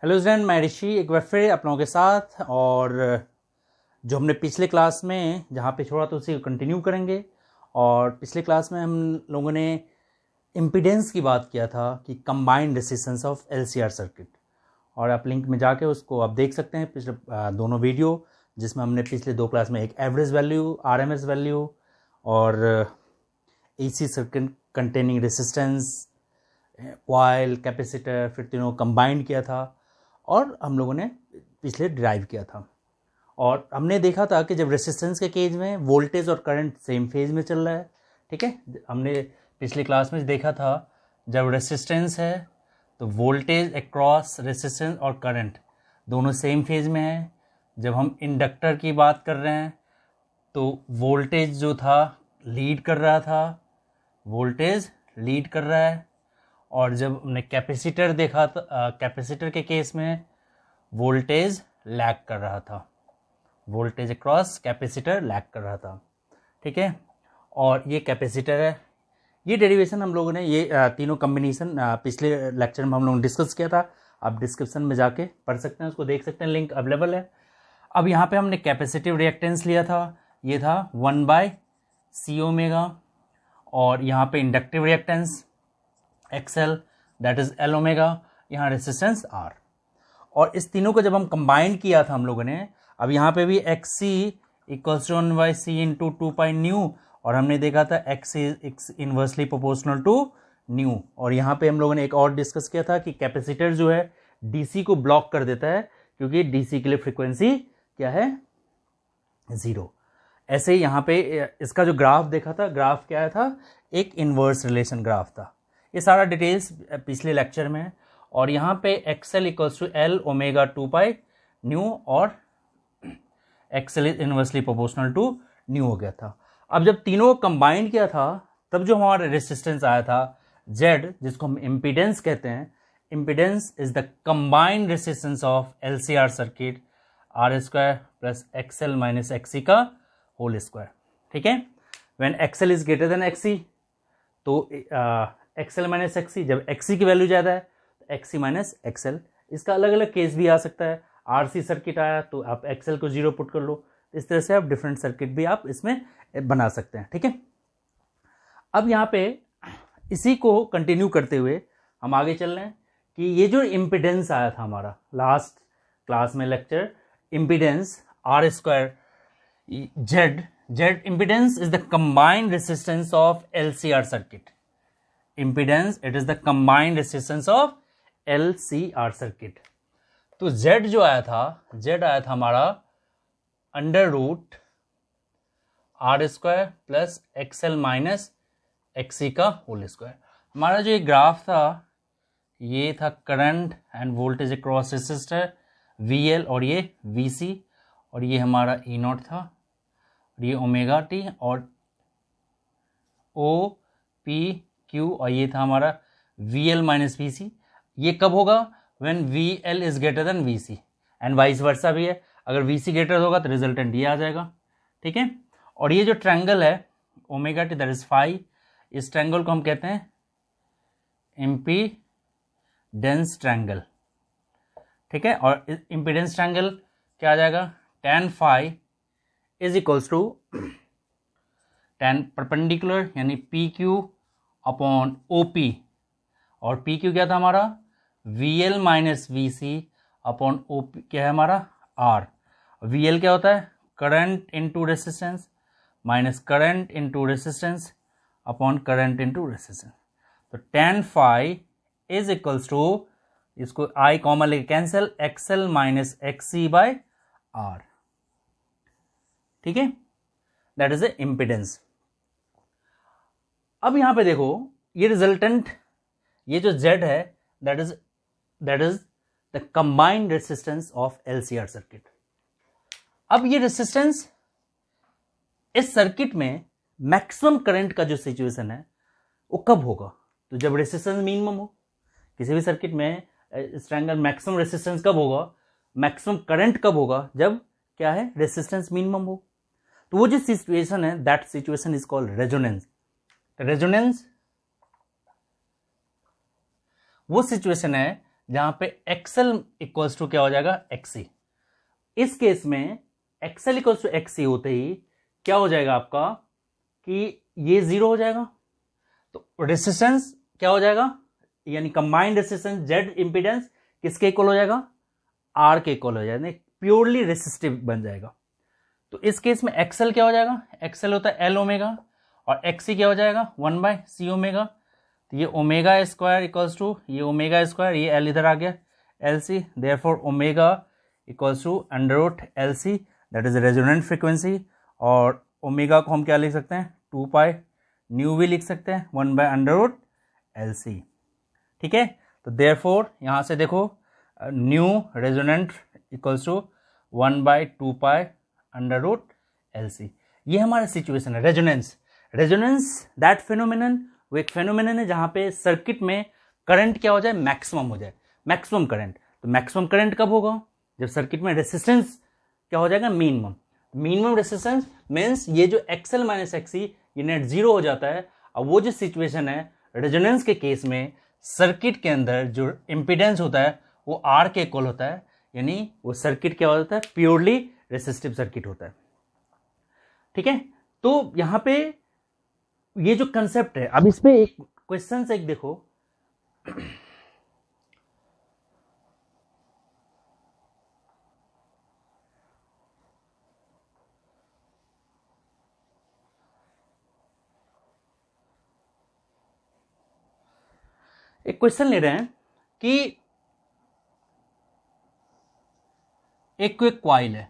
Hello student, मैं ऋषि एक बार फिर आप लोगों के साथ। और जो हमने पिछले क्लास में जहाँ पे छोड़ा तो उसी को कंटिन्यू करेंगे। और पिछले क्लास में हम लोगों ने इम्पीडेंस की बात किया था कि combined resistance of LCR circuit. और आप लिंक में जाके उसको आप देख सकते हैं, पिछले दोनों वीडियो जिसमें हमने पिछले दो क्लास में एक एवरेज वैल्यू, आरएमएस वैल्यू और AC circuit containing resistance, coil, capacitor, फिर तीनों कंबाइंड किया था और हम लोगों ने पिछले ड्राइव किया था। और हमने देखा था कि जब रेसिस्टेंस के केस में वोल्टेज और करंट सेम फेज में चल रहा है, ठीक है। हमने पिछली क्लास में देखा था जब रेसिस्टेंस है तो वोल्टेज अक्रॉस रेसिस्टेंस और करंट दोनों सेम फेज में है। जब हम इंडक्टर की बात कर रहे हैं तो वोल्टेज जो था लीड कर रहा था, वोल्टेज लीड कर रहा है। और जब हमने कैपेसिटर देखा था, कैपेसिटर के केस में वोल्टेज लैग कर रहा था, वोल्टेज अक्रॉस कैपेसिटर लैग कर रहा था, ठीक है। और ये कैपेसिटर है। ये डेरिवेशन हम लोगों ने ये तीनों कॉम्बिनेशन पिछले लेक्चर में हम लोगों ने डिस्कस किया था। आप डिस्क्रिप्शन में जाके पढ़ सकते हैं, उसको देख सकते हैं, लिंक अवेलेबल है। अब यहाँ पे हमने कैपेसिटिव रिएक्टेंस लिया था, ये था 1/C ओमेगा। और यहाँ पे inductive reactance XL that is L omega, यहाँ रेसिस्टेंस R। और इस तीनों को जब हम कंबाइन किया था हम लोगों ने, अब यहाँ पे भी XC equals to 1/C into 2 nu, और हमने देखा था XC inversely proportional to nu. और यहाँ पे हम लोगों ने एक और डिस्कस किया था कि कैपेसिटर जो है DC को ब्लॉक कर देता है, क्योंकि DC के लिए फ्रीक्वेंसी क्या है, 0। ऐसे ही यहाँ पे इसका जो ग्राफ देखा था, ग्राफ क्या था, एक इनवर्स रिलेशन ग्राफ था। ये सारा डिटेल्स पिछले लेक्चर में है। और यहाँ पे XL equals to L omega 2 nu और XL is inversely proportional to nu हो गया था। अब जब तीनों को कंबाइन किया था तब जो हमारा रेसिस्टेंस आया था Z, जिसको हम इम्पीडेंस कहते हैं, impedance is the combined resistance of LCR circuit R² plus XL minus XC का होल स्क्वायर, ठीक है। When XL is greater than XC तो XL माइनस XC, जब XC की वैल्यू ज़्यादा है तो XC माइनस XL। इसका अलग अलग केस भी आ सकता है। RC सर्किट आया तो आप XL को 0 पुट कर लो। इस तरह से आप डिफरेंट सर्किट भी आप इसमें बना सकते हैं, ठीक है। अब यहाँ पे इसी को कंटिन्यू करते हुए हम आगे चल रहे हैं कि ये जो इम्पीडेंस आया था हमारा लास्ट क्लास में lecture, impedance R² Z impedance is the combined resistance of LCR circuit. Impedance, it is the combined resistance of LCR circuit. तो Z जो आया था, Z आया था हमारा under root R² plus XL minus XC का whole square. हमारा जो ये ग्राफ था ये था current and voltage across resistor VL और ये VC, और ये हमारा E0 था, ये ओमेगा टी और OPQ, और ये था हमारा VL माइनस VC। ये कब होगा, when VL is greater than VC and vice versa भी है। अगर VC ग्रेटर होगा तो रिजल्टेंट ये आ जाएगा, ठीक है। और ये जो ट्रायंगल है omega T that is phi, इस ट्रायंगल को हम कहते हैं इम्पीडेंस ट्रायंगल, ठीक है। और इम्पीडेंस ट्रायंगल क्या आ जाएगा, tan phi is equals to tan perpendicular यानी PQ अपॉन OP, और PQ क्या था हमारा, VL minus VC upon OP क्या है हमारा, R। VL क्या होता है, current into resistance minus current into resistance upon current into resistance. तो tan phi is equals to, इसको I कॉमन लेके cancel, XL minus XC by R, ठीक है। That is the impedance. अब यहां पे देखो ये रिजल्टेंट, ये जो Z है that is the combined resistance of LCR circuit. अब ये रेसिस्टेंस इस सर्किट में मैक्सिमम करंट का जो सिचुएशन है वो कब होगा, तो जब रेसिस्टेंस मिनिमम हो। किसी भी सर्किट में इस ट्रायंगल मैक्सिमम रेसिस्टेंस कब होगा, मैक्सिमम करंट कब होगा, जब क्या है, रेसिस्टेंस मिनिमम हो। तो वो जो सिचुएशन है that situation is called resonance. Resonance वो सिचुएशन है जहां पे एक्सएल इक्वल्स टू क्या हो जाएगा, एक्सी। इस केस में एक्सएल इक्वल्स टू एक्सी होते ही क्या हो जाएगा आपका कि ये 0 हो जाएगा, तो रेसिस्टेंस क्या हो जाएगा, यानी कंबाइंड रेसिस्टेंस जेड इंपीडेंस किसके इक्वल हो जाएगा, आर के इक्वल हो जाएगा, प्योरली रेसिस्टिव बन जाएगा। तो इस केस में एक्सएल क्या हो जाएगा, एक्सएल होता है एल ओमेगा और एक्सी क्या हो जाएगा 1/c ओमेगा। तो ये ओमेगा स्क्वायर इक्वल्स टू ये ओमेगा स्क्वायर, ये एल इधर आ गया L C, therefore omega equals to under L C, that is resonant frequency. और ओमेगा को हम क्या लिख सकते हैं 2π न्यू भी लिख सकते हैं 1/√LC। ठीक है, तो देयरफॉर यहां से देखो new resonant equals to 1/2π√LC। ये हमारा सिचुएशन है रेजोनेंस। रेजोनेंस दैट फिनोमिनन, वो एक फिनोमिनन है जहां पे सर्किट में करंट क्या हो जाए, मैक्सिमम हो जाए, मैक्सिमम करंट। तो मैक्सिमम करंट कब होगा, जब सर्किट में रेसिस्टेंस क्या हो जाएगा, मिनिमम। मिनिमम रेसिस्टेंस मीन्स ये जो एक्सएल माइनस एक्सी ये नेट 0 हो जाता है। अब वो जो सिचुएशन है रेजोनेंस के केस में, सर्किट के अंदर जो इम्पीडेंस होता है वो आर के इक्वल होता है, यानी वो सर्किट क्या होता है, प्योरली रेसिस्टिव सर्किट होता है। ठीक है, तो यहां पे ये जो कंसेप्ट है, अब इस पे एक क्वेश्चन से एक देखो, एक क्वेश्चन ले रहे हैं कि एक क्वाइल है,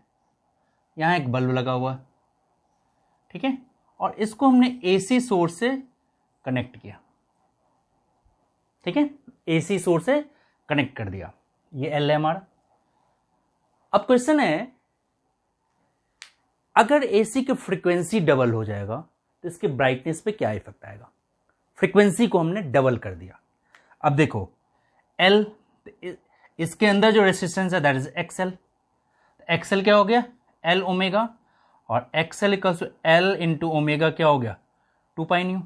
यहां एक बल्ब लगा हुआ है, ठीक है, और इसको हमने एसी सोर्स से कनेक्ट किया। ठीक है, एसी सोर्स से कनेक्ट कर दिया, ये एल है हमारा। अब क्वेश्चन है अगर एसी की फ्रीक्वेंसी डबल हो जाएगा तो इसके ब्राइटनेस पे क्या इफेक्ट आएगा। फ्रीक्वेंसी को हमने डबल कर दिया। अब देखो एल, इसके अंदर जो रेसिस्टेंस है दैट इज एक्सएल। एक्सएल क्या हो गया, एल ओमेगा, और XL equals to L into omega क्या हो गया 2π न्यू।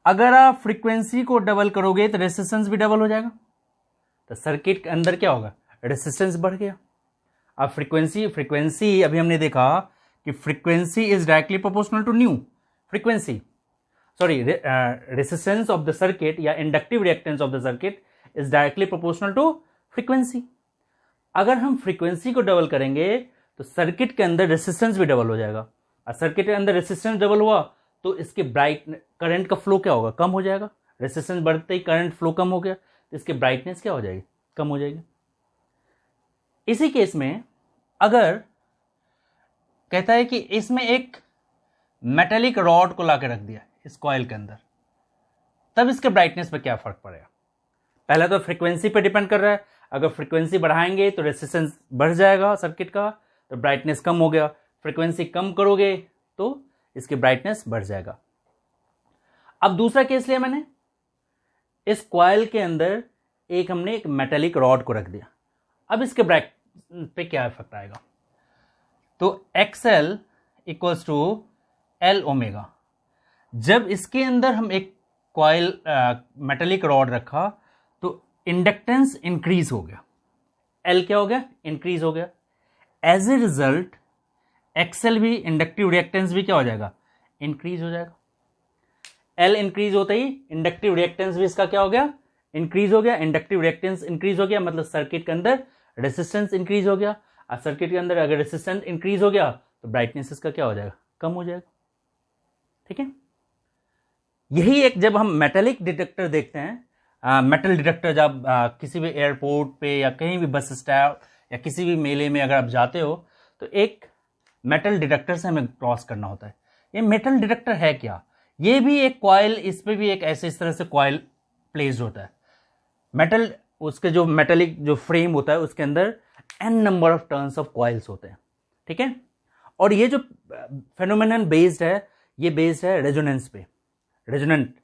अगर आप फ्रीक्वेंसी को डबल करोगे तो रेसिस्टेंस भी डबल हो जाएगा, तो सर्किट के अंदर क्या होगा, रेसिस्टेंस बढ़ गया। अब फ्रीक्वेंसी अभी हमने देखा कि frequency is directly proportional to nu frequency, sorry resistance of the circuit या inductive reactance of the circuit is directly proportional to frequency. अगर हम फ्रीक्वेंसी को डबल करेंगे तो सर्किट के अंदर रेसिस्टेंस भी डबल हो जाएगा, और सर्किट के अंदर रेसिस्टेंस डबल हुआ तो इसके करंट का फ्लो क्या होगा, कम हो जाएगा। रेसिस्टेंस बढ़ते ही करंट फ्लो कम हो गया तो इसकी ब्राइटनेस क्या हो जाएगी, कम हो जाएगी। इसी केस में अगर कहता है कि इसमें एक मेटेलिक रॉड को लाकर रख दिया इस कॉइल के अंदर, तब इसके ब्राइटनेस पे क्या फर्क पड़ेगा। पहला तो फ्रीक्वेंसी पे डिपेंड कर रहा है, अगर फ्रीक्वेंसी बढ़ाएंगे तो रेसिस्टेंस बढ़ जाएगा सर्किट का, तो ब्राइटनेस कम हो गया। फ्रीक्वेंसी कम करोगे तो इसकी ब्राइटनेस बढ़ जाएगा। अब दूसरा केस लिया मैंने, इस कॉइल के अंदर हमने एक मेटेलिक रॉड को रख दिया। अब इसके ब्राइट पे क्या इफेक्ट आएगा, तो XL equals to L omega. जब इसके अंदर हम एक कॉइल मेटेलिक रॉड रखा तो इंडक्टेंस इंक्रीज हो गया, एल क्या हो गया, इंक्रीज हो गया। एज ए रिजल्ट एक्सएल भी, इंडक्टिव रिएक्टेंस भी क्या हो जाएगा, इंक्रीज हो जाएगा। एल इंक्रीज होते ही इंडक्टिव रिएक्टेंस भी इसका क्या हो गया, इंक्रीज हो गया। इंडक्टिव रिएक्टेंस इंक्रीज हो गया मतलब सर्किट के अंदर रेसिस्टेंस इंक्रीज हो गया, और सर्किट के अंदर अगर रेसिस्टेंस इंक्रीज हो गया तो ब्राइटनेस इसका क्या हो जाएगा, कम हो जाएगा। ठीक है, यही एक जब हम मेटेलिक डिटेक्टर देखते हैं, मेटल डिटेक्टर जब किसी भी एयरपोर्ट पे या कहीं भी बस स्टॉप या किसी भी मेले में अगर आप जाते हो तो एक मेटल डिटेक्टर से हमें क्रॉस करना होता है। ये मेटल डिटेक्टर है क्या, ये भी एक कॉइल, इस पे भी एक ऐसे इस तरह से कॉइल प्लेस्ड होता है। मेटल, उसके जो मेटेलिक जो फ्रेम होता है उसके अंदर n number of turns of coils होते हैं। ठीक है, और ये जो फेनोमेनन बेस्ड है, ये बेस्ड है रेजोनेंस पे, रेजोनेंट।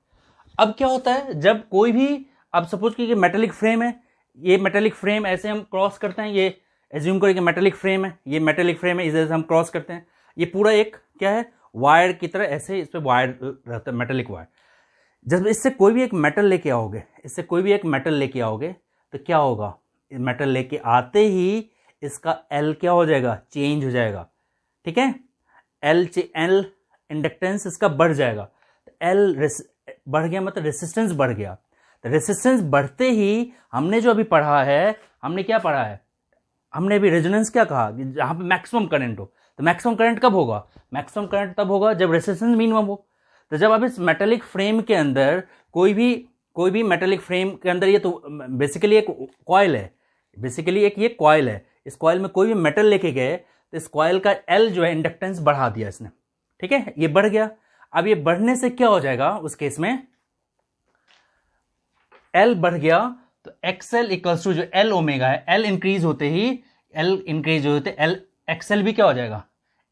अब क्या होता है जब कोई भी, अब सपोज कि मेटेलिक फ्रेम है, ये मेटेलिक फ्रेम ऐसे हम क्रॉस करते हैं, ये एज्यूम करें कि मेटेलिक फ्रेम है, ये मेटेलिक फ्रेम है, इधर से हम क्रॉस करते हैं, ये पूरा एक क्या है, वायर की तरह ऐसे इस पे वायर रहता है, मेटेलिक वायर। जब इससे कोई भी एक मेटल लेके आओगे, इससे कोई भी एक मेटल लेके आओगे तो क्या होगा, मेटल लेके आते ही इसका एल क्या हो जाएगा, चेंज हो जाएगा। ठीक है, एल इंडक्टेंस इसका बढ़ जाएगा। तो एल बढ़ गया मतलब रेसिस्टेंस बढ़ गया। तो रेसिस्टेंस बढ़ते ही हमने जो अभी पढ़ा है, हमने क्या पढ़ा है, हमने अभी रेजोनेंस क्या कहा, जहां पे मैक्सिमम करंट हो। तो मैक्सिमम करंट कब होगा, मैक्सिमम करंट तब होगा जब रेसिस्टेंस मिनिमम हो। तो जब आप इस मेटेलिक फ्रेम के अंदर कोई भी मेटेलिक फ्रेम के अंदर, ये तो बेसिकली एक कॉइल है, बेसिकली एक ये कॉइल है, इस कॉइल में कोई भी मेटल लेके गए तो इस कॉइल का एल जो है इंडक्टेंस बढ़ा दिया इसने। ठीक है, ये बढ़ गया। अब ये बढ़ने से क्या हो जाएगा, उस केस में एल बढ़ गया तो एक्सएल इक्वल्स टू जो एल ओमेगा है, एल इंक्रीज होते एल एक्सएल भी क्या हो जाएगा,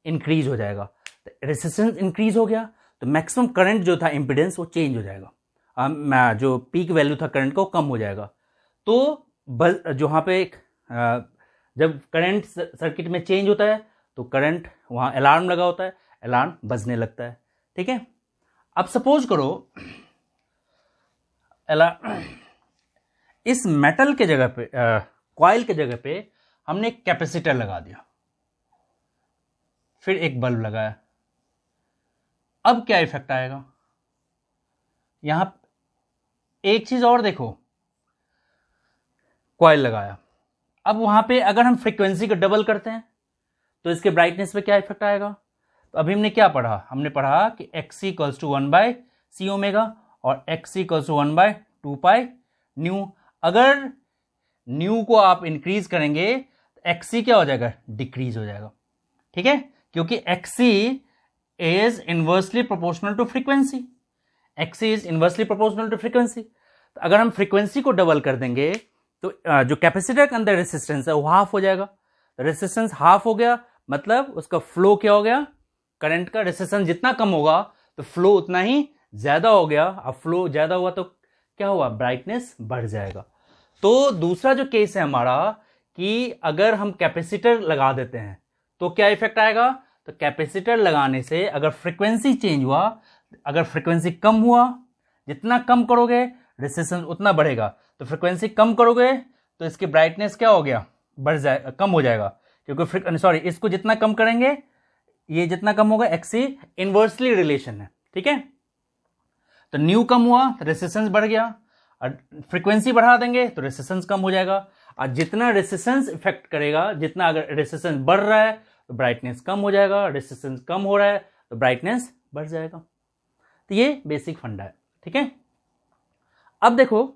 इंक्रीज हो जाएगा। तो रेसिस्टेंस इंक्रीज हो गया तो मैक्सिमम करंट जो था इंपीडेंस वो चेंज हो जाएगा, जो पीक वैल्यू था करंट का वो कम हो जाएगा। तो जहाँ पे जब करंट सर्किट में चेंज होता है तो करंट वहाँ अलार्म लगा होता है, अलार्म बजने लगता है। ठीक है, अब सपोज करो इस मेटल के जगह पे, कॉइल के जगह पे हमने एक कैपेसिटर लगा दिया, फिर एक बल्ब लगाया। अब क्या इफेक्ट आएगा, यहां एक चीज और देखो, कॉइल लगाया, अब वहां पे अगर हम फ्रीक्वेंसी को डबल करते हैं तो इसके ब्राइटनेस पे क्या इफेक्ट आएगा। तो अभी हमने क्या पढ़ा, हमने पढ़ा कि X equals to 1/c omega और X equals to 1/2 pi nu. अगर न्यू को आप इंक्रीज करेंगे तो एक्सी क्या हो जाएगा, डिक्रीज हो जाएगा। ठीक है, क्योंकि XC is inversely proportional to frequency, XC is inversely proportional to frequency. तो अगर हम फ्रीक्वेंसी को डबल कर देंगे तो जो कैपेसिटर के अंदर रेसिस्टेंस है वो हाफ हो जाएगा। रेसिस्टेंस हाफ हो गया मतलब उसका फ्लो क्या हो गया, करंट का रेसिस्टेंस जितना कम होगा तो फ्लो उतना ही ज्यादा हो गया। अब फ्लो ज्यादा हुआ तो क्या हुआ, ब्राइटनेस बढ़ जाएगा। तो दूसरा जो केस है हमारा कि अगर हम कैपेसिटर लगा देते हैं तो क्या इफेक्ट आएगा, तो कैपेसिटर लगाने से अगर फ्रीक्वेंसी चेंज हुआ, अगर फ्रीक्वेंसी कम हुआ, जितना कम करोगे रेसिस्टेंस उतना बढ़ेगा। तो फ्रीक्वेंसी कम करोगे तो इसकी ब्राइटनेस क्या हो गया, बढ़ जाएगा, कम हो जाएगा। क्योंकि सॉरी, इसको जितना कम करेंगे ये जितना कम होगा, एक्सी इनवर्सली रिलेशन है। ठीक है, तो न्यू कम हुआ तो रेसिस्टेंस बढ़ गया, और फ्रीक्वेंसी बढ़ा देंगे तो रेसिस्टेंस कम हो जाएगा। और जितना रेसिस्टेंस इफेक्ट करेगा, जितना अगर रेसिस्टेंस बढ़ रहा है तो ब्राइटनेस कम हो जाएगा, रेसिस्टेंस कम हो रहा है तो ब्राइटनेस बढ़ जाएगा। तो ये बेसिक फंडा है। ठीक है, अब देखो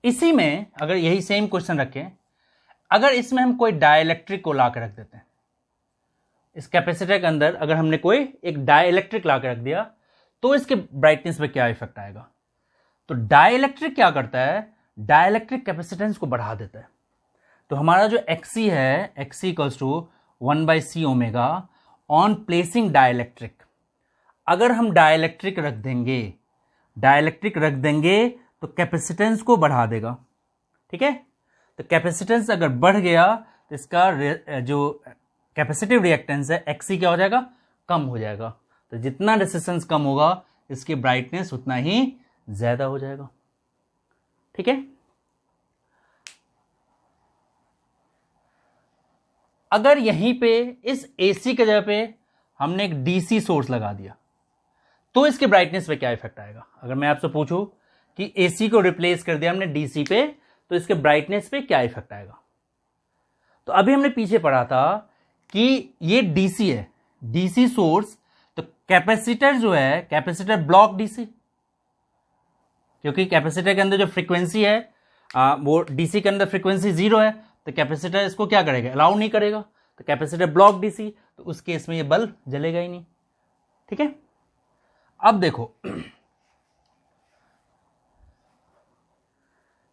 इसी में अगर यही सेम क्वेश्चन रखें, अगर इसमें हम कोई डाइलेक्ट्रिक को ला के रख देते हैं, इस कैपेसिटर के अंदर अगर हमने कोई एक डाइलेक्ट्रिक ला के रख दिया तो इसके ब्राइटनेस पे क्या इफेक्ट आएगा। तो डाइलेक्ट्रिक क्या करता है, डाइलेक्ट्रिक कैपेसिटेंस को बढ़ा देता है। तो हमारा जो एक्सी है, XC equals to 1/c omega on placing dielectric. अगर हम डाइलेक्ट्रिक रख देंगे तो कैपेसिटेंस को बढ़ा देगा। ठीक है, तो कैपेसिटेंस अगर बढ़ गया तो इसका जो कैपेसिटिव रिएक्टेंस है एक्सी क्या हो जाएगा, कम हो जाएगा। तो जितना रेसिस्टेंस कम होगा इसकी ब्राइटनेस उतना ही ज्यादा हो जाएगा। ठीक है, अगर यहीं पे इस एसी के जगह पे हमने एक डीसी सोर्स लगा दिया तो इसके ब्राइटनेस पे क्या इफेक्ट आएगा। अगर मैं आपसे पूछूं कि एसी को रिप्लेस कर दिया हमने डीसी पे तो इसके ब्राइटनेस पे क्या इफेक्ट आएगा। तो अभी हमने पीछे पढ़ा था कि ये डीसी है, डीसी सोर्स, तो कैपेसिटर जो है, कैपेसिटर ब्लॉक डीसी, क्योंकि कैपेसिटर के अंदर जो फ्रीक्वेंसी है वो डीसी के अंदर फ्रीक्वेंसी 0 है, तो कैपेसिटर इसको क्या करेगा, अलाउ नहीं करेगा। तो कैपेसिटर ब्लॉक डीसी, तो उस केस में ये बल्ब जलेगा ही नहीं। ठीक है, अब देखो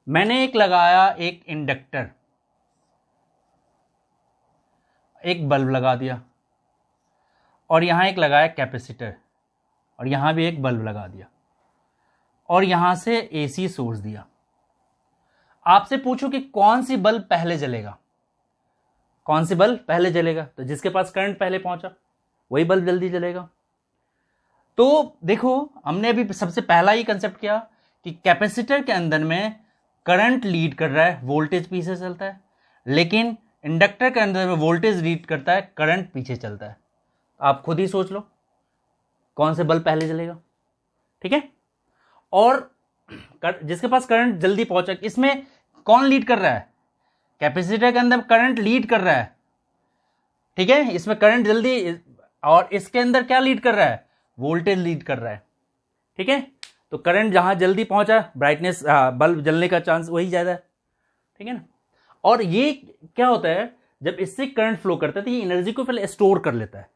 मैंने एक लगाया, एक इंडक्टर, एक बल्ब लगा दिया, और यहां एक लगाया कैपेसिटर, और यहां भी एक बल्ब लगा दिया, और यहां से एसी सोर्स दिया। आपसे पूछो कि कौन सी बल्ब पहले जलेगा, कौन सी बल्ब पहले जलेगा? तो जिसके पास करंट पहले पहुंचा वही बल्ब जल्दी जलेगा। तो देखो हमने अभी सबसे पहला ही कंसेप्ट किया कि कैपेसिटर के अंदर में करंट लीड कर रहा है, वोल्टेज पीछे चलता है, लेकिन इंडक्टर के अंदर में वोल्टेज लीड करता है, करंट पीछे चलता है। आप खुद ही सोच लो कौन से बल्ब पहले जलेगा, ठीक है। और जिसके पास करंट जल्दी पहुंचा, इसमें कौन लीड कर रहा है? कैपेसिटर के अंदर करंट लीड कर रहा है, ठीक है, इसमें करंट जल्दी, और इसके अंदर क्या लीड कर रहा है? वोल्टेज लीड कर रहा है, ठीक है। तो करंट जहां जल्दी पहुंचा, ब्राइटनेस बल्ब जलने का चांस वही ज्यादा है, ठीक है ना। और ये क्या होता है, जब इससे करंट फ्लो करता है तो ये एनर्जी को पहले स्टोर कर लेता है,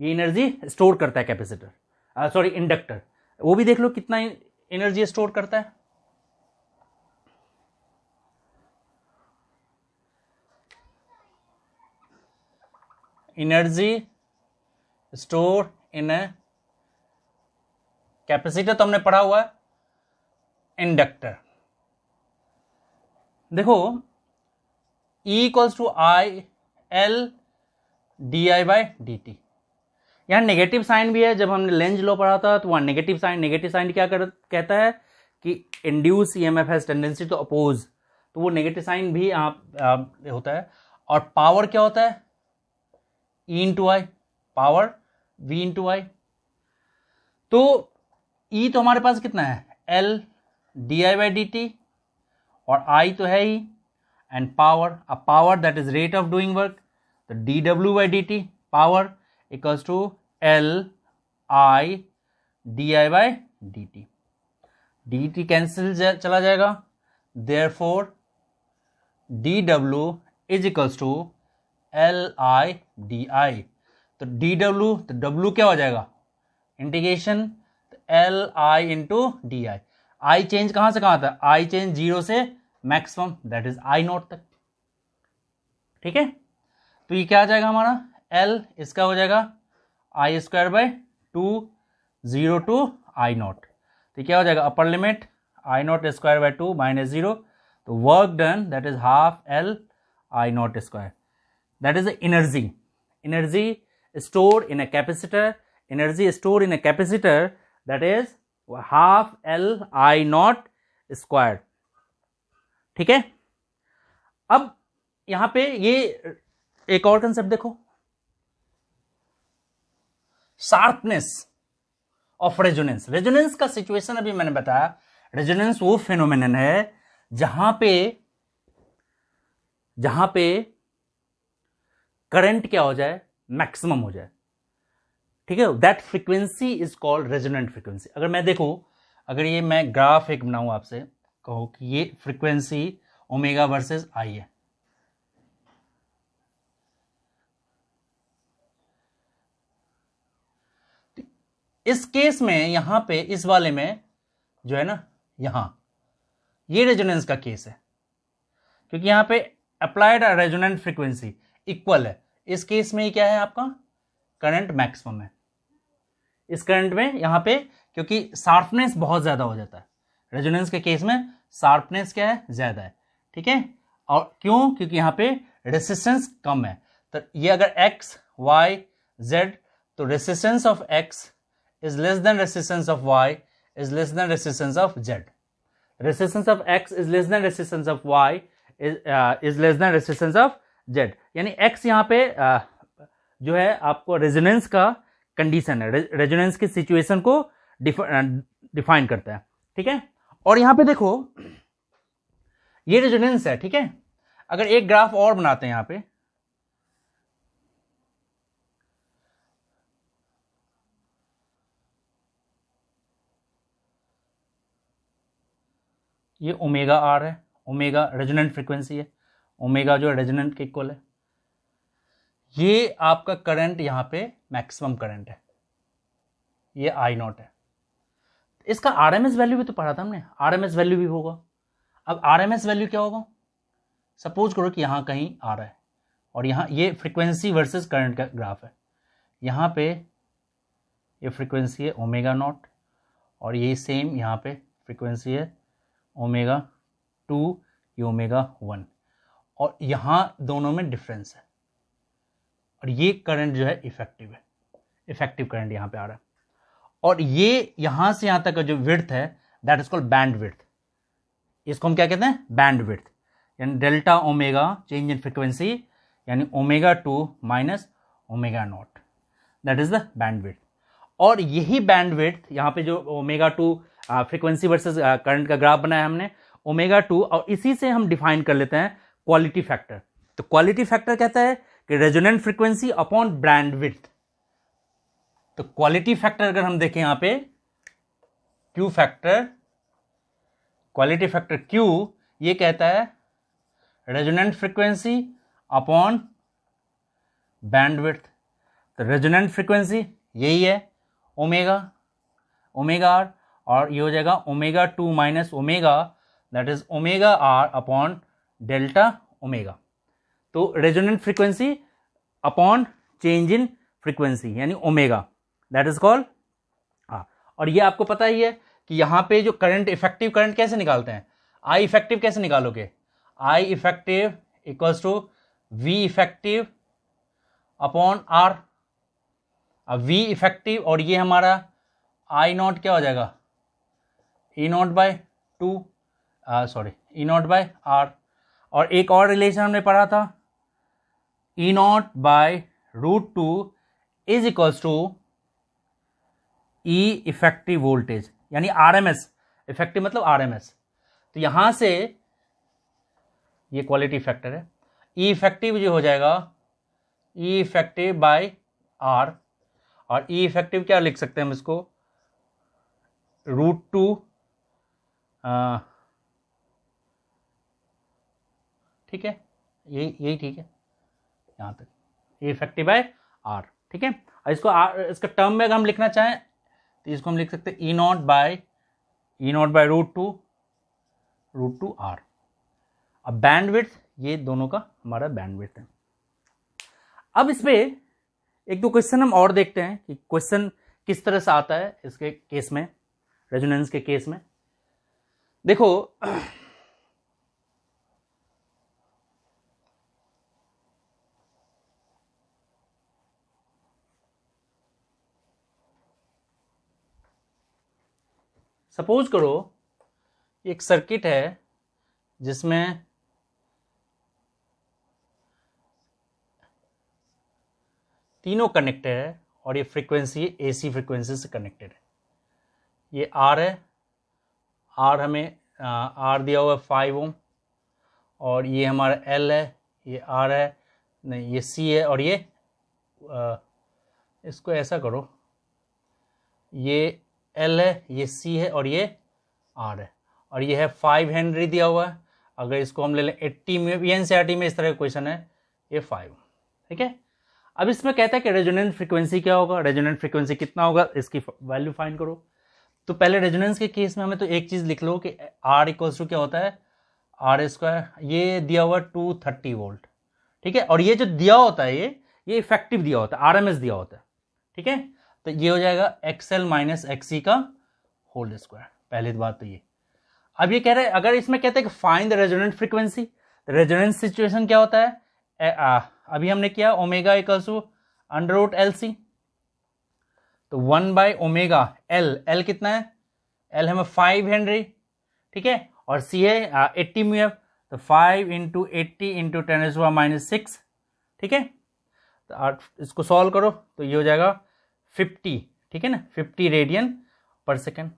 ये एनर्जी स्टोर करता है कैपेसिटर, सॉरी इंडक्टर। वो भी देख लो कितना एनर्जी स्टोर करता है। Energy store in a capacitor तो हमने पढ़ा हुआ है, इंडक्टर देखो E equals to I L D I by D T. यहाँ नेगेटिव साइन भी है, जब हमने लेंज लॉ पढ़ा था तो वहाँ नेगेटिव साइन क्या कहता है कि induced EMF has tendency to oppose, तो वो नेगेटिव साइन भी यहाँ होता है। और पावर क्या होता है? E into I, power V into I. तो E तो हमारे पास कितना है? L D I by D T, और I तो है ही, and power, a power that is rate of doing work, तो D W by D T power equals to L I D I by D T. D T cancel चला जाएगा, therefore D W is equals to L I D I. तो D W, तो W क्या हो जाएगा? Integration L I into D I. I change कहां से कहां तक? आई चेंज 0 से maximum, that is I not तक, ठीक है। तो ये क्या आ जाएगा हमारा? L, इसका हो जाएगा I square by 2, 0 to I naught. तो क्या हो जाएगा? Upper limit I naught square by 2 minus 0, तो work done that is half L I naught square, that is energy stored in a capacitor, energy stored in a capacitor, that is half L I naught square, ठीक है। अब यहां पे ये एक और concept देखो, शार्पनेस ऑफ रेजोनेंस। रेजोनेंस का सिचुएशन अभी मैंने बताया, रेजोनेंस वो फिनोमेनन है जहां पे करंट क्या हो जाए? मैक्सिमम हो जाए, ठीक है। That frequency is called resonant frequency. अगर मैं देखो, अगर ये मैं ग्राफ एक बनाऊं आपसे, कहो कि ये फ्रीक्वेंसी ओमेगा वर्सेस आई है, इस केस में यहां पे इस वाले में जो है ना, यहां ये रेजोनेंस का केस है, क्योंकि यहां पे अप्लाइड रेजोनेंट फ्रीक्वेंसी इक्वल है। इस केस में क्या है? आपका करंट मैक्सिमम है। इस करंट में यहां पे क्योंकि शार्पनेस बहुत ज्यादा हो जाता है, रेजोनेंस के केस में शार्पनेस क्या है? ज्यादा है, ठीक है। और क्यों? क्योंकि यहां पे रेसिस्टेंस कम है। तो ये अगर x y z, तो resistance of x is less than resistance of y is less than resistance of z. Resistance of x is less than resistance of y is less than resistance of z. यानी x यहाँ पे जो है आपको resonance का condition है, resonance की situation को डिफाइन करता है, ठीक है। और यहाँ पे देखो ये रेजोनेंस है, ठीक है। अगर एक ग्राफ और बनाते हैं यहाँ पे, ये ओमेगा आर है, ओमेगा रेजोनेंट फ्रीक्वेंसी है, ओमेगा जो रेजोनेंट के इक्वल है। ये आपका करंट यहां पे मैक्सिमम करंट है, ये आई नॉट है। इसका आरएमएस वैल्यू भी तो पढ़ा था हमने, आरएमएस वैल्यू भी होगा। अब आरएमएस वैल्यू क्या होगा? सपोज करो कि यहां कहीं आ रहा है, और यहां ये फ्रीक्वेंसी वर्सेस करंट का ग्राफ है। यहां पे ये फ्रीक्वेंसी है ओमेगा नॉट, और ये सेम यहां पे फ्रीक्वेंसी है ओमेगा 2, ये ओमेगा 1, और यहां दोनों में डिफरेंस है, और ये करंट जो है इफेक्टिव है, इफेक्टिव करंट यहाँ पे आ रहा है। और ये यहाँ से यहाँ तक का जो विड्थ है that is called bandwidth. इसको हम क्या कहते हैं? बैंड विड्थ, यानी delta omega change in frequency, यानी omega 2 minus omega naught, that is the bandwidth. और यही बैंड विड्थ यहाँ पे जो ओमेगा 2 फ्रीक्वेंसी वर्सेस करंट का ग्राफ बनाया हमने, ओमेगा 2, और इसी से हम डिफाइन कर लेते हैं क्वालिटी फैक्टर। तो क्वालिटी फैक्टर कहता है कि resonant frequency upon bandwidth. तो क्वालिटी फैक्टर अगर हम देखें यहाँ पे, Q factor, quality factor Q, ये कहता है resonant frequency upon bandwidth. तो रेजोनेंट फ्रीक्वेंसी यही है ओमेगा, ओमेगा आर, और ये हो जाएगा omega 2 minus omega, that is omega R upon delta omega. तो resonant frequency upon change in frequency यानी omega, that is called R. और ये आपको पता ही है कि यहाँ पे जो करंट, इफेक्टिव करंट कैसे निकालते हैं? आई इफेक्टिव कैसे निकालोगे? I effective equals to V effective upon R. अब वी इफेक्टिव और ये हमारा आई नॉट क्या हो जाएगा? E naught by 2, sorry E naught by R. और एक और रिलेशन हमने पढ़ा था, E naught by √2 is equals to E effective voltage, यानी आरएमएस। इफेक्टिव मतलब आरएमएस। तो यहां से ये क्वालिटी फैक्टर है, ई इफेक्टिव जो हो जाएगा ई इफेक्टिव बाय आर। और ई इफेक्टिव क्या लिख सकते हैं हम इसको? √2, ठीक है, यही ठीक है यहां तक, ई इफेक्टिव बाय आर, ठीक है। और इसको इसका टर्म में अगर हम लिखना चाहें तो इसको हम लिख सकते हैं ई नॉट बाय √2 आर। अब बैंडविड्थ, ये दोनों का हमारा बैंडविड्थ है। अब इस पे एक दो क्वेश्चन हम और देखते हैं कि क्वेश्चन किस तरह से आता है इसके केस में, रेजोनेंस के केस में। देखो सपोज करो एक सर्किट है जिसमें तीनों कनेक्टेड है और ये फ्रीक्वेंसी एसी फ्रीक्वेंसी से कनेक्टेड है। ये आर है, आर हमें आर दिया हुआ है 5 ओम, और ये हमारा एल है, ये आर है, नहीं ये सी है, और ये इसको ऐसा करो, ये एल है, ये सी है, और ये आर है, और ये है 5 हेनरी दिया हुआ है। अगर इसको हम ले लें 80 में, एनसीईआरटी में इस तरह का क्वेश्चन है, ये 5, ठीक है। अब इसमें कहता है कि रेजोनेंट फ्रीक्वेंसी क्या होगा, रेजोनेंट फ्रीक्वेंसी कितना होगा, इसकी वैल्यू फाइंड करो। तो पहले रेजोनेंस के केस में हमें तो एक चीज लिख लो कि आर इक्वल्स टू क्या होता है, आर स्क्वायर, ये दिया हुआ 230 वोल्ट, ठीक है। और ये जो दिया होता है ये इफेक्टिव दिया होता है, आरएमएस दिया होता है, ठीक है। तो ये हो जाएगा एक्सएल माइनस एक्सी का होल स्क्वायर, पहली बात तो ये। अब ये कह रहे हैं, अगर इसमें कहते हैं कि फाइंड द रेजोनेंट फ्रीक्वेंसी, तो रेजोनेंस सिचुएशन क्या होता है? अभी हमने किया ओमेगा इक्वल्स टू √LC, तो 1/ओमेगा एल कितना है? एल हमें 5 हेनरी, ठीक है, और सी है 80 म्यू, तो 5 × 80 × 10⁻⁻⁶, ठीक है। तो इसको सॉल्व करो तो ये हो जाएगा 50, ठीक है ना, 50 रेडियन पर सेकेंड।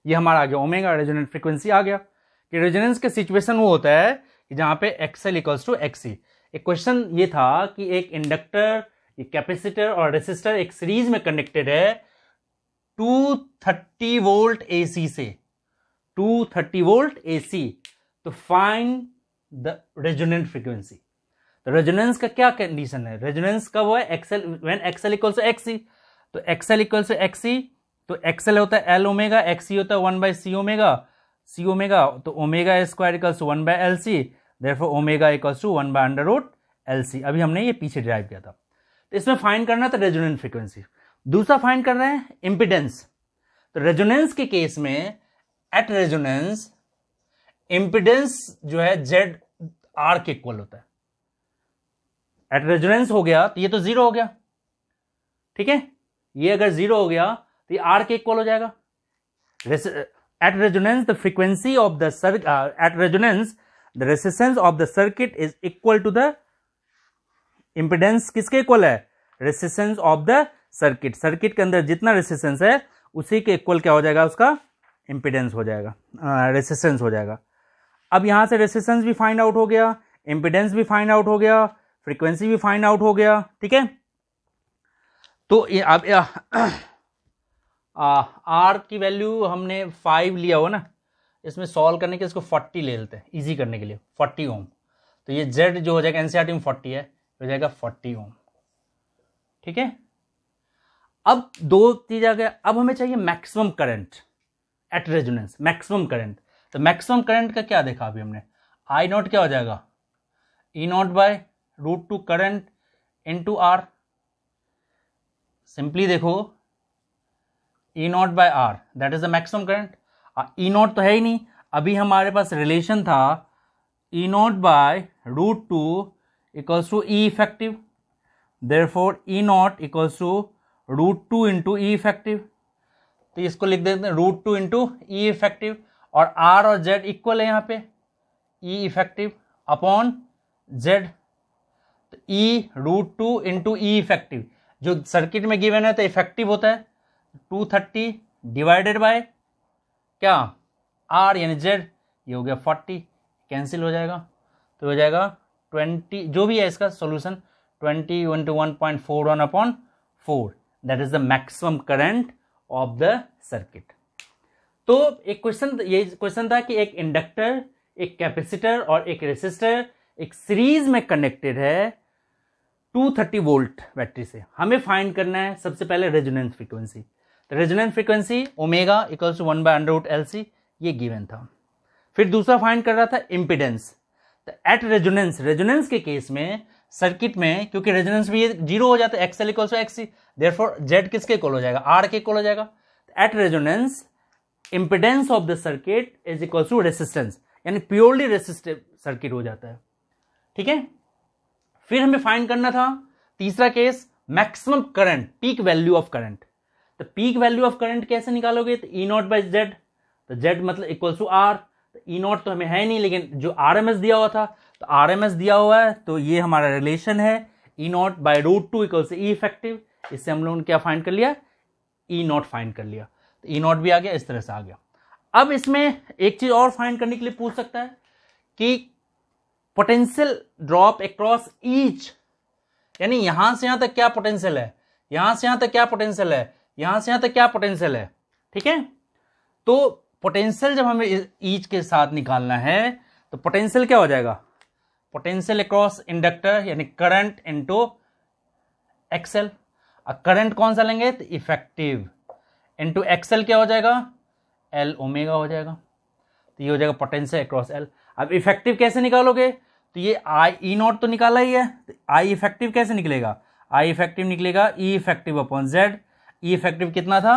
ये हमारा आ गया ओमेगा, रेजोनेंट फ्रीक्वेंसी आ गया। कि रेजोनेंस के सिचुएशन वो होता है कि जहां पे एक्सएल इक्वल्स टू एक्सी। एक क्वेश्चन ये था कि एक इंडक्टर, एक कैपेसिटर और रेसिस्टर एक सीरीज में कनेक्टेड है 230 वोल्ट एसी से, 230 वोल्ट एसी। तो फाइंड द रेजोनेंट फ्रीक्वेंसी। तो रेजोनेंस का क्या कंडीशन है? रेजोनेंस का वो है XL, when XL equals to XC. तो एक्सएल इक्वल्स टू एक्सी, तो एक्सएल होता है एल ओमेगा, एक्सी होता है 1/c ओमेगा, सी ओमेगा, तो omega square equals to 1/LC, therefore omega equals to 1/√LC। अभी हमने ये पीछे डिराइव किया था। तो इसमें फाइंड करना था रेजोनेंट फ्रीक्वेंसी। दूसरा फाइंड कर रहे हैं इंपिडेंस। तो रेजोनेंस के केस में एट रेजोनेंस इंपिडेंस जो है जेड आर के इक्वल होता है, एट रेजोनेंस हो गया तो ये तो 0 हो गया, ठीक है। ये अगर 0 हो गया तो ये R के इक्वल हो जाएगा। At resonance the frequency of the at resonance the resistance of the circuit is equal to the impedance, किसके इक्वल है, resistance of the circuit. Circuit के अंदर जितना रेसिस्टेंस है उसी के इक्वल क्या हो जाएगा, उसका इंपेडेंस हो जाएगा, रेसिस्टेंस हो जाएगा। अब यहां से रेसिस्टेंस भी फाइंड आउट हो गया, इंपेडेंस भी फाइंड आउट हो गया, फ्रीक्वेंसी भी फाइंड आउट हो गया, ठीक है। तो अब आर की वैल्यू हमने 5 लिया हो ना, इसमें सॉल्व करने के इसको 40 ले लेते हैं इजी करने के लिए, 40 ओम। तो ये जेड जो हो जाएगा एनसीईआरटी में 40 है, हो जाएगा 40 ओम, ठीक है। अब दो चीज आ गया, अब हमें चाहिए maximum current at resonance, maximum current. तो मैक्सिमम करंट का क्या देखा अभी हमने, आई नॉट क्या हो जाएगा, E naught by √2 current into R. Simply देखो E naught by R that is the maximum current. E naught तो है ही नहीं, अभी हमारे पास रिलेशन था E naught by √2 equals to E effective, therefore E naught equals to √2 into E effective. तो इसको लिख देते हैं √2 इंटू ई इफेक्टिव, और आर और जेड इक्वल है यहाँ पे, ई इफेक्टिव अपॉन जेड। तो ई √2 इंटू ई इफेक्टिव जो सर्किट में गिवन है तो इफेक्टिव होता है 230 डिवाइडेड बाय क्या, आर यानी जेड, ये हो गया 40, कैंसिल हो जाएगा। तो हो जाएगा 20, जो भी है इसका solution 20 into 1.41 upon 4, that is the maximum current of the circuit. तो एक क्वेश्चन, ये क्वेश्चन था कि एक इंडक्टर, एक कैपेसिटर और एक रेसिस्टर एक सीरीज में कनेक्टेड है 230 वोल्ट बैटरी से। हमें फाइंड करना है सबसे पहले रेजोनेंस फ्रीक्वेंसी। तो resonance frequency omega equals to 1/√LC, ये गिवन था। फिर दूसरा फाइंड कर रहा था इम्पिडेंस। तो एट रेजोनेंस, रेजोनेंस के केस में सर्किट में क्योंकि रेजोनेंस में ये 0 हो जाता है, XL equals to XC, therefore Z किसके इक्वल हो जाएगा, R के इक्वल हो जाएगा। At resonance impedance of the circuit is equals to resistance, यानी प्योरली रेसिस्टिव सर्किट हो जाता है, ठीक है। फिर हमें फाइंड करना था तीसरा case maximum current, peak value of current. तो पीक वैल्यू ऑफ करंट कैसे निकालोगे, तो ई नॉट बाई जेड, तो जेड मतलब इक्वल्स टू आर। तो ई नॉट तो हमें है नहीं, लेकिन जो आरएमएस दिया हुआ था, तो आरएमएस दिया हुआ है, तो ये हमारा रिलेशन है E naught by √2 equals E effective. इससे हम लोगों ने क्या फाइंड कर लिया, ई नॉट फाइंड कर लिया। तो ई नॉट भी आ गया, इस तरह से आ गया। अब इसमें एक चीज और फाइंड करने के लिए पूछ सकता है कि पोटेंशियल ड्रॉप अक्रॉस ईच, यानी यहां से यहां तक क्या पोटेंशियल है, यहां से यहां तक क्या पोटेंशियल है, यहां से यहां तक क्या पोटेंशियल है, ठीक है। तो पोटेंशियल जब हमें ईच के साथ निकालना है तो पोटेंशियल क्या हो जाएगा, पोटेंशियल अक्रॉस इंडक्टर यानी करंट इनटू एक्सएल। करंट कौन सा लेंगे, तो इफेक्टिव इनटू एक्सएल क्या हो जाएगा, एल ओमेगा हो जाएगा। तो ये हो जाएगा पोटेंशियल अक्रॉस एल। अब इफेक्टिव कैसे निकालोगे, तो ये आई ई नॉट तो निकाला ही है, तो आई इफेक्टिव कैसे निकलेगा, आई इफेक्टिव निकलेगा ई इफेक्टिव अपॉन जेड। ई इफेक्टिव कितना था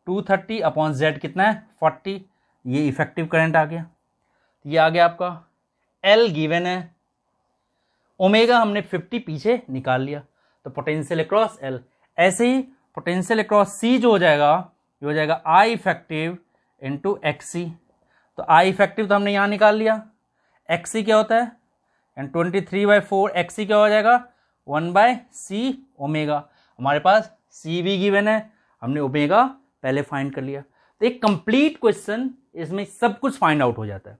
230 अपॉन जेड कितना है 40, ये इफेक्टिव करंट आ गया। ये आ गया आपका एल गिवन है, ओमेगा हमने 50 पीछे निकाल लिया, तो पोटेंशियल अक्रॉस एल। ऐसे ही पोटेंशियल अक्रॉस सी जो हो जाएगा, ये हो जाएगा आई इफेक्टिव इंटू एक्सी। तो आई इफेक्टिव तो हमने यहां निकाल लिया, एक्सी क्या होता है, एंड 23/4 एक्सी क्या हो जाएगा 1/c ओमेगा। हमारे पास सी भी गिवन है, हमने ओमेगा पहले फाइंड कर लिया। तो एक कंप्लीट क्वेश्चन, इसमें सब कुछ फाइंड आउट हो जाता है।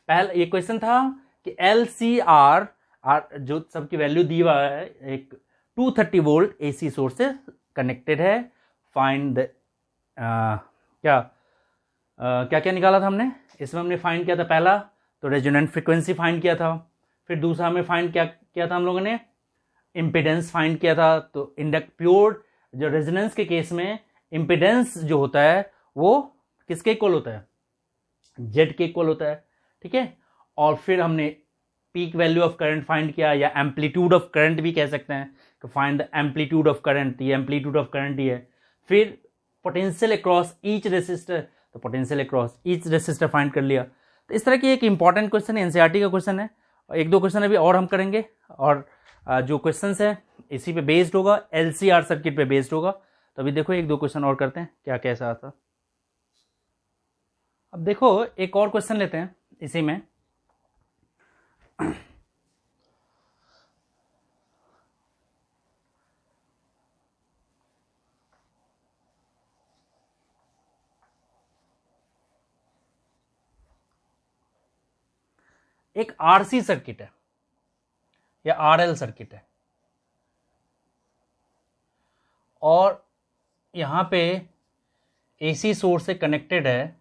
पहला ये क्वेश्चन था कि LCR जो सबकी वैल्यू दी हुआ है, एक 230 वोल्ट AC सोर्स से कनेक्टेड है, फाइंड द क्या क्या निकाला था हमने इसमें, हमने फाइंड किया था पहला तो रेजोनेंट फ्रीक्वेंसी फाइंड किया था, फिर दूसरा हमें फाइंड क्या किया था हम लोगों ने, इम्पिडेंस फाइंड किया था। तो इंडक्ट प्योर जो रेजोनेंस के केस में इम्पिडेंस जो होता है वो किसके इक्वल होता है, जेड के इक्वल होता है, ठीक है। और फिर हमने peak value of current find किया, या एम्पलीट्यूड ऑफ करंट भी कह सकते हैं, तो find the amplitude of current, ये एम्पलीट्यूड ऑफ करंट ही है। फिर पोटेंशियल अक्रॉस ईच रेसिस्टर, तो potential across each resistor find कर लिया। तो इस तरह की एक इंपॉर्टेंट क्वेश्चन है, एनसीईआरटी का क्वेश्चन है। एक दो क्वेश्चन अभी और हम करेंगे, और जो क्वेश्चंस है इसी पे बेस्ड होगा, LCR सर्किट पे बेस्ड होगा। तो अभी देखो 1-2 क्वेश्चन और करते हैं क्या कैसा आता। अब देखो एक और क्वेश्चन लेते हैं इसी में। एक RC सर्किट है या RL सर्किट है और यहां पे AC सोर्स से कनेक्टेड है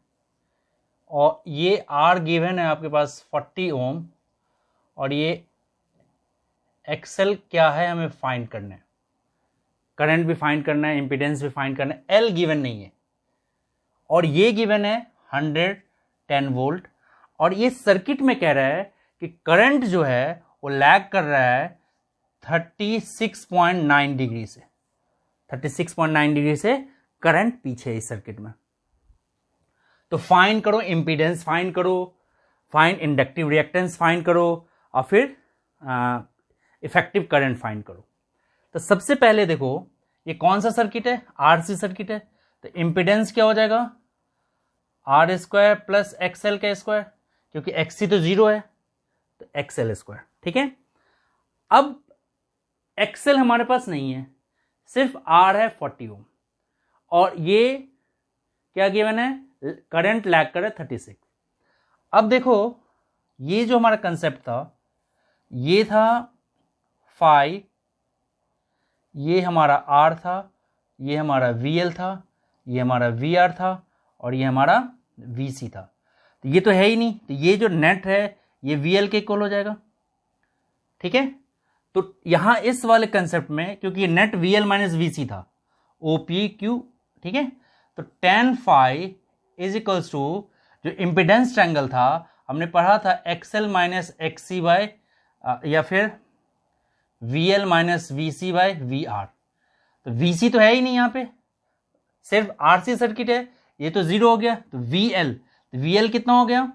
और ये R गिवन है आपके पास 40 ओम और ये XL क्या है हमें फाइंड करना है, करंट भी फाइंड करना है, इंपीडेंस भी फाइंड करना है। L गिवन नहीं है और ये गिवन है 110 वोल्ट और ये सर्किट में कह रहा है कि करंट जो है वो लैग कर रहा है 36.9 डिग्री से, 36.9 डिग्री से करंट पीछे है इस सर्किट में। तो फाइंड करो इंपीडेंस, फाइंड करो, फाइंड इंडक्टिव रिएक्टेंस फाइंड करो और फिर इफेक्टिव करंट फाइंड करो। तो सबसे पहले देखो ये कौन सा सर्किट है, RC सर्किट है। तो इंपीडेंस क्या हो जाएगा, R² प्लस XL का स्क्वायर, क्योंकि XC तो 0 है तो XL स्क्वायर। ठीक है, अब XL हमारे पास नहीं है, सिर्फ R है 40 ओम और ये क्या गिवन है, करंट लैग कर 36। अब देखो ये जो हमारा कंसेप्ट था ये था फाई, ये हमारा R था, ये हमारा VL था, ये हमारा VR था और ये हमारा VC था। तो ये तो है ही नहीं, तो ये जो नेट है ये VL के इक्वल हो जाएगा। ठीक है, तो यहां इस वाले कंसेप्ट में क्योंकि ये नेट VL माइनस VC था, OPQ। ठीक है, तो tan phi is equals to जो इम्पिडेंस ट्रायंगल था हमने पढ़ा था XL माइनस XC बाय या फिर VL minus VC by VR। तो VC तो है ही नहीं यहाँ पे, सिर्फ RC सर्किट है, ये तो 0 हो गया। तो VL कितना हो गया,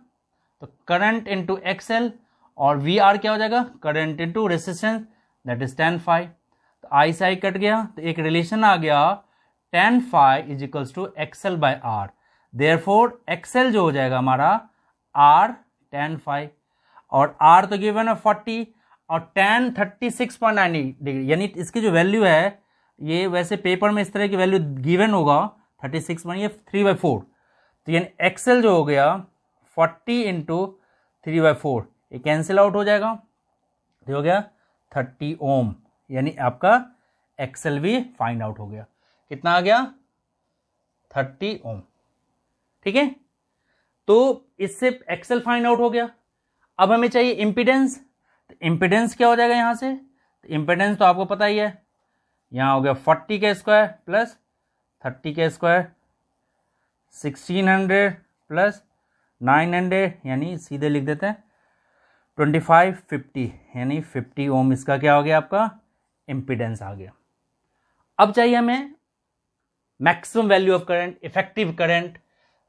तो करंट इंटू XL और VR क्या हो जाएगा, current into resistance, that is tan phi. तो आई से आई कट गया तो एक रिलेशन आ गया tan phi is equals to XL by R। Therefore XL जो हो जाएगा हमारा R tan फाई और R तो गिवन है 40 और tan 36.9 डिग्री, यानी इसकी जो वैल्यू है ये वैसे पेपर में इस तरह की वैल्यू गिवन होगा 36 ये 3/4। तो यानी XL जो हो गया 40 इंटू 3/4, ये कैंसिल आउट हो जाएगा, तो हो गया 30 ओम, यानी आपका XL भी फाइंड आउट हो गया। कितना आ गया, 30 ओम। ठीक है, तो इससे XL फाइंड आउट हो गया। अब हमें चाहिए इम्पीडेंस, तो इम्पीडेंस क्या हो जाएगा यहां से, तो इम्पीडेंस तो आपको पता ही है, यहां हो गया 40 का स्क्वायर प्लस 30 का स्क्वायर, 1600 प्लस 900 यानी सीधे लिख देते हैं 2550, यानी 50 ओम इसका क्या हो गया, आपका इम्पीडेंस आ गया। अब चाहिए हमें maximum value of current, effective current.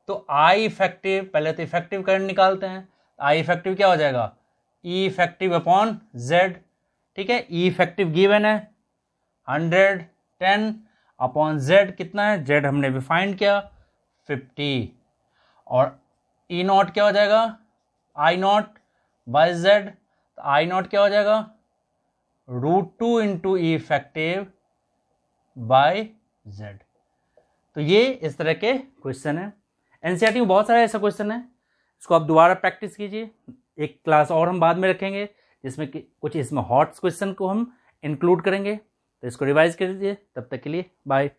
तो आई इफेक्टिव, पहले तो इफेक्टिव करंट निकालते हैं। आई इफेक्टिव क्या हो जाएगा, ई इफेक्टिव अपॉन जेड। ठीक है, ई इफेक्टिव गिवन है 110 अपॉन जेड कितना है, जेड हमने भी फाइंड किया 50 और ई नॉट क्या हो जाएगा, आई नॉट बाय जेड। तो आई नॉट क्या हो जाएगा, √2 into E effective bye Z. तो ये इस तरह के क्वेश्चन है, एनसीईआरटी में बहुत सारे ऐसा क्वेश्चन है, इसको आप दोबारा प्रैक्टिस कीजिए। एक क्लास और हम बाद में रखेंगे जिसमें कुछ इसमें हॉट क्वेश्चन को हम इंक्लूड करेंगे, तो इसको रिवाइज कर लीजिए। तब तक के लिए बाय।